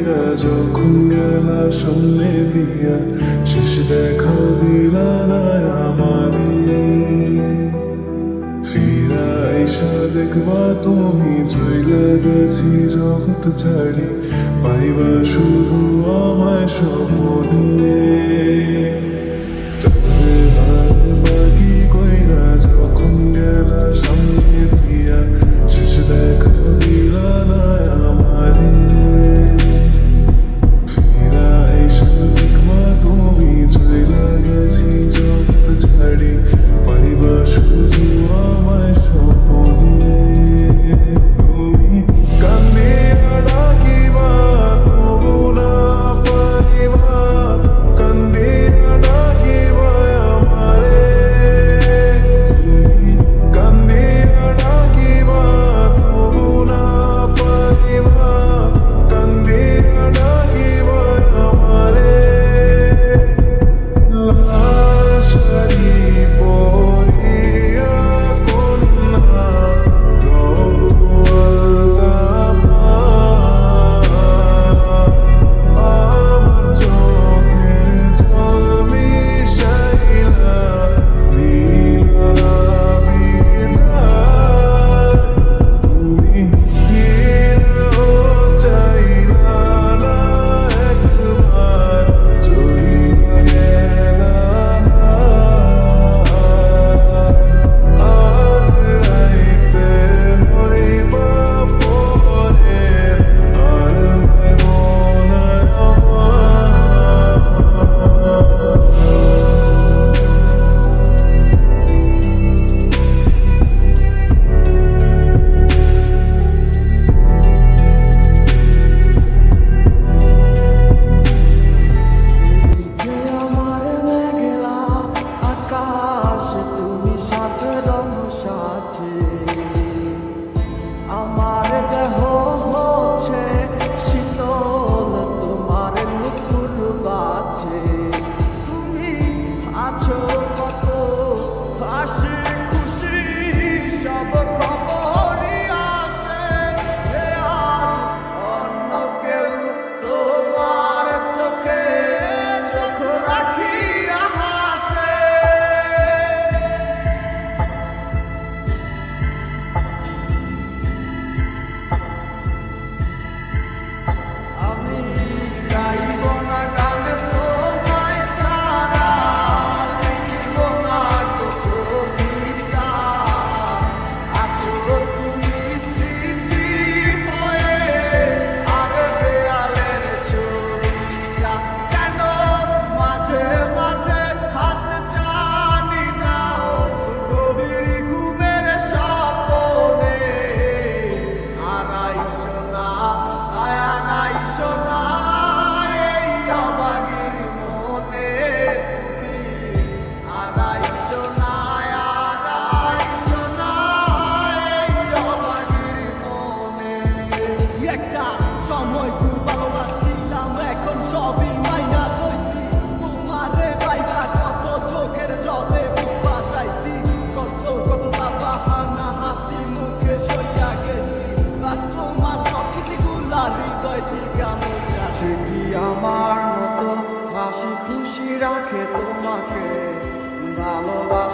কইরা যখন গেলা সামনে দিয়া, শেষ দেখা দিলা না আমারে। ফিরা আইসা দেখবা তুমি চইলা গেছি জগৎ ছাড়ি, পাইবা শুধু আমায় স্বপ্নে। চাঁদে হাত বাকি কইরা যখন গেলা সামনে দিয়া, শেষ দেখা দিলা না আমারে। ফিরা আইসা দেখবা তুমি চইলা গেছি জগৎ ছাড়ি, পাইবা শুধু আমায় স্বপ্নে। তুমি কান্দিয়া ডাকিবা তবু না পারিবা, কান্দিয়া ডাকিবা আমারে। তুমি কান্দিয়া ডাকিবা তবু না পারিবা, কান্দিয়া ডাকিবা আমারে। লাল শাড়ি পরিয়া কন্যা রক্তওয়ালা আমার চোখের জল মিশাইলা দিলা বিদায়। তুমি ফিরেও চাইলা না একবার, চইলা গেলা আজ রাইতে হইবা পরে, আর ভাইবো না আমার মেঘলা আকাশ, তুমি সাত রং সাজে। আমার দেহ হচ্ছে শীতল, তোমার নুপুর বাজে। তুমি আছো কত হাসি খুশি, সব খবরই আসে। হে আজ অন্য কেউ তোমার চোখে চোখ রাখিয়া হাসে। আমি গাইব না গান তোমায় ছাড়া, লিখিব না কবিতা। আছো তুমি স্মৃতি হয়ে, আর দেয়ালের ছবিটা। কেন মাঝে মাঝে হাত ছানি দাও গভীর ঘুমের স্বপ্নে। আড়াইশো না আড়াইশো না এই অবাগির মনে। আড়াইশো না আড়াইশো না এই অবাগির মনে। একটা সময় খুব ভালোবাসছিলাম, এখন সবই মাইনা লইছি। তোমারে পাইবা কত চোখের জলে বুক ভাসাইছি। কত বাহানা হাসি মুখে সইয়া গেছি। তোমার সবকিছুগুলা হৃদয় থেকে মোছা। সে কি আমার মতো হাসি খুশি রাখে তোমাকে ভালোবাসা?